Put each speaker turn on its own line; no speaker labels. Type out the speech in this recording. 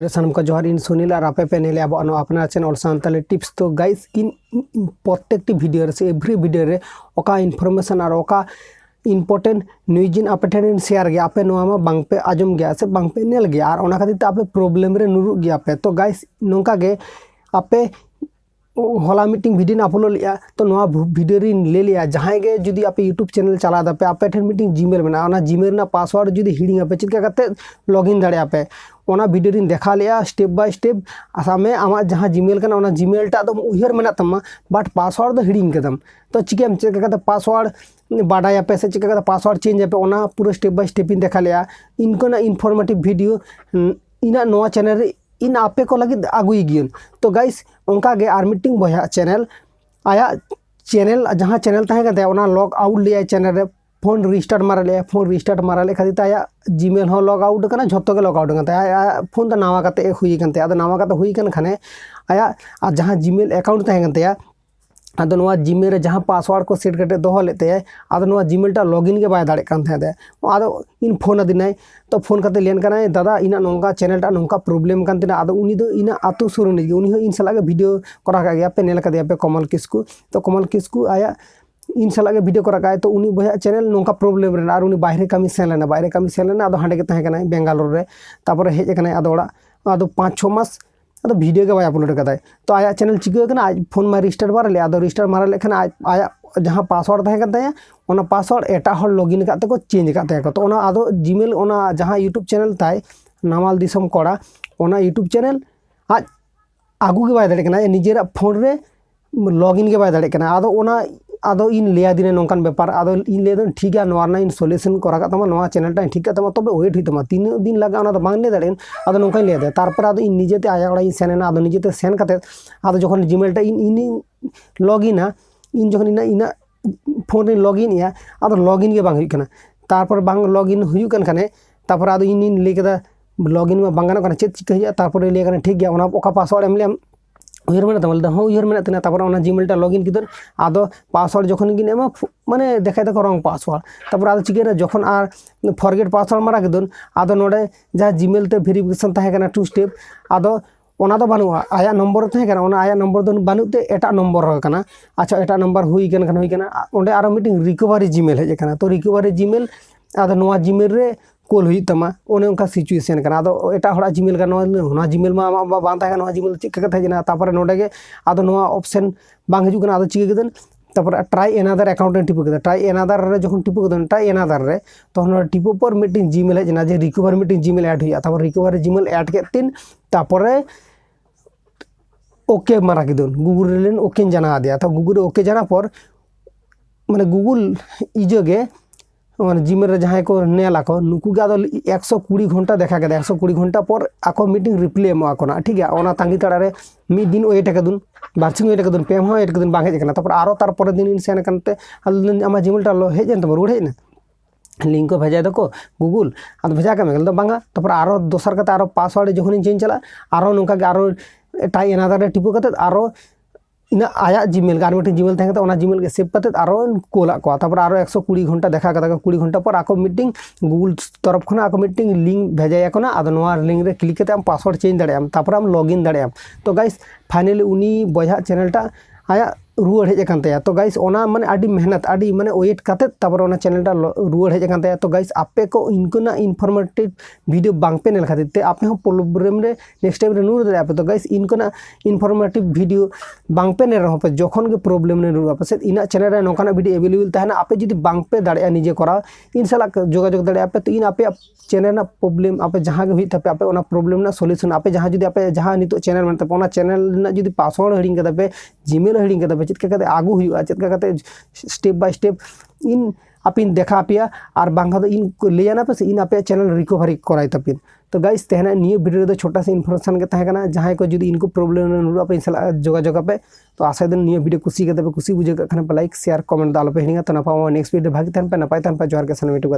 सानम का जोहार इन सुनील और आपे पे नेले अब अपना चैनल सानताली टिप्स। तो गाइस इन प्रत्येकटी वीडियो से एवरी वीडियो रे ओका इनफॉरमेशन और ओका इम्पोर्टेंट न्यूज इन आपे ठेन शेयर गया आपे नोआ मा बांग पे आजम गया से बांग पे नेल गया और ओना खातिर ते आपे प्रॉब्लम रे नुरुक गया पे। तो गाइस नोंका गे आपे होला मीटिंग वीडियो अपलोड लिया तो नोआ वीडियो रिन ले लिया जहां गे जुदी आपे यूट्यूब चैनल चला दापे आपे ठेन मीटिंग जीमेल में ना जीमेल ना पासवर्ड जुदी हिडिंग आपे चिका करते लॉगिन दाड़े आपे ओना वीडियो रिन देखा लिया स्टेप बाय स्टेप आसामे आमा जहां जीमेल कना ओना जीमेल टा दम उहर मेना तमा बाट पासवर्ड दो हिडिंग कदम तो चिकेम चिका करते पासवर्ड बाडाय आपे से चिका करते पासवर्ड चेंज आपे ओना पूरा स्टेप बाय स्टेप इन देखा लिया इनको ना इनफॉर्मेटिव वीडियो इना नोआ चैनल रे इन आपे को लगे आगुई गियन। तो गाइस उनका गे आर मीटिंग बया चैनल आया चैनल जहां चैनल तहे गते ओना लॉग आउट लिया चैनल रे फोन रिस्टार्ट मारा ले खातिर आया जीमेल हो लॉग आउट कना झोतो के लॉग आउट कनते आया फोन तो नावा कते हुई कनते आदो नावा कते हुई कन खाने आया जहां जीमेल अकाउंट तहे गते आदो नोआ जीमेल रे जहां पासवर्ड को सेट करते दोहो लेते आदो नोआ जीमेल टा लॉगिन के बाय दाड़े कान थे आदो इन फोन अदिनाय तो फोन करते लेन कना दादा इना नोंगा चैनल टा नोंका प्रॉब्लम कान तिना आदो उनी दो इना आतु सुरुन गे उनी हो इन सलागे वीडियो करा का गया पे नेल का पे कमल किस्कू तो कमल किस्कू आया इन सलागे वीडियो करा का तो उनी बया चैनल नोंका प्रॉब्लम रे और उनी बाहरे कमी सेन लेना आदो हांडे के तहे कना बेंगालुरु रे तापर हेज कना आदो ओड़ा आदो 5-6 मास आदो वीडियो के बाय अपलोड करता तो आया चैनल चिका कना आज फोन में रिस्टार्ट मारा ले आदो रिस्टार्ट मारा लेखन आया जहां पासवर्ड तहे करता ओना पासवर्ड एटा हर लॉगिन करते को चेंज करते तो ओना आदो जीमेल ओना जहां यूट्यूब चैनल ताय नामाल दिसम कोड़ा ओना यूट्यूब चैनल आज आगू के बाय दाड़े कना निजेरा फोन रे लॉगिन के बाय दाड़े कना आदो ओना आदो इन लिया दिन नौकान व्यापार आदो इन ले ठीक है नोआ इन सॉल्यूशन करा का तमा नोआ चैनल टा ठीक है तमा तबे वेट हुई तमा 3 दिन लगा ओना तो बांग ले दाड़ेन आदो नौकान ले दे तारपर आदो इन निजेते आया ओड़ा इन सेन आदो निजेते सेन करते आदो जखन जीमेल टा इन लॉगिना इन जखन इना फोन रे लॉगिन या आदो लॉगिन के बांग हुई कना तारपर बांग लॉगिन हुई कन खाने तारपर आदो इन ले केदा लॉगिन में बांगानो कना चेक चिका हिया तारपर ले कना ठीक गया ओना ओका पासवर्ड एम ले उयर में तमल हो उयर में तना तापर ओना जीमेल टा लॉगिन किदन आदो पासवर्ड जखन गिन एमा माने देखाय तको रंग पासवर्ड तापर आदो चिकेना जखन आर फॉरगेट पासवर्ड मारा किदन आदो नोडे जा जीमेल ते वेरिफिकेशन तहे कना 2 स्टेप आदो ओना दो बानुआ आया नंबर तहे कना ओना आया नंबर दो बानुते एटा नंबर हो कना अच्छा एटा नंबर हुई कना ओंडे आरो मीटिंग रिकवरी जीमेल हेज कना तो रिकवरी जीमेल आदो नोआ जीमेल रे कोल हुई तमा ओने उनका सिचुएशन कना आदो एटा हड़ा जीमेल का नोआ जीमेल मा बांग ताहे नोआ जीमेल चिक का थे जना तापर नोडे गे आदो नोआ ऑप्शन बांग हिजु कना आदो चिक गेदन तापर ट्राई एनादर अकाउंट रे टिपु केदा ट्राई एनादर रे जखन टिपु केदन ट्राई एनादर रे तो नोडे टिपु पर मीटिंग जीमेल है जना जे रिकवर मीटिंग जीमेल ऐड हुई तापर रिकवर जीमेल ऐड के तीन तापर ओके मारा किदन गूगल रे ओके जाना दिया तो गूगल ओके जाना पर माने गूगल इजगे जीमेल रे जहां को नेला को नुकु गा 120 घंटा देखा गया 120 घंटा पर आको मीटिंग रिप्ले एमा कोना ठीक है ओना तांगी तड़ा रे मी दिन वेट कदुन बारसिंग वेट कदुन पेम हो वेट कदुन बांग हेज कना तापर आरो तार पर दिन इन सेन कनते आमा जीमेल टा लो हेज एन तम रुड़ हेज ना लिंक को भेजा दको गूगल आद भेजा का मेगल दो बांगा तापर आरो दोसर कते आरो पासवर्ड जखन चेंज चला आरो नुका के आरो टाई एनादर रे टिपु कते आरो इना आया जीमेल गार मीटिंग जीमेल थे ओना जीमेल के सेव करते आरो कोला को तापर आरो 120 घंटा देखा कदा 20 घंटा पर आको मीटिंग गूगल तरफ खना आको मीटिंग लिंक भेजाया कोना आदो नोआ लिंक रे क्लिक करते हम पासवर्ड चेंज दाड़े तापर हम लॉगिन दाड़े तो गाइस फाइनली उनी बया चैनल टा आया रुआड़ हेज कानते तो गाइस ओना माने आडी मेहनत आडी माने वेट करते तापर ओना चैनल टा रुआड़ हेज कानते तो गाइस आपे को इनकोना इनफॉर्मेटिव वीडियो बांग पे नेल खातिर ते आपे हो प्रॉब्लम रे नेक्स्ट टाइम रे नुर दे आपे तो गाइस इनकोना इनफॉर्मेटिव वीडियो बांग पे ने रहो पे जखन के प्रॉब्लम ने नुर आपे से इना चैनल रे नोकाना वीडियो अवेलेबल तहना आपे जदी बांग पे दाड़े निजे करा इन साला जोगाजोग दाड़े आपे तो इन आपे चैनल ना प्रॉब्लम आपे जहां के हुई तपे आपे ओना प्रॉब्लम ना सॉल्यूशन आपे जहां जदी आपे जहां नितो चैनल में तपे ओना चैनल ना जदी पासवर्ड हिडिंग कदा पे जीमेल हिडिंग कदा पे चित का आगू हुआ चित का स्टेप बाय स्टेप इन आपिन देखा पिया और बांगा तो इन लेना पे इन आपे चैनल रिकवरी कराई तपिन तो गाइस तेहना निये वीडियो दो छोटा सा इन्फॉर्मेशन के तहे कना जहां को जदी इनको प्रॉब्लम नुरु पे सला जोगाजोग पे तो आशा दिन निये वीडियो कुसी के तबे कुसी बुझे खाने पे लाइक शेयर कमेंट दाल पे हिंगा तो नपा नेक्स्ट वीडियो भागी तन पे नपाय तन पे जोहार के सन वीडियो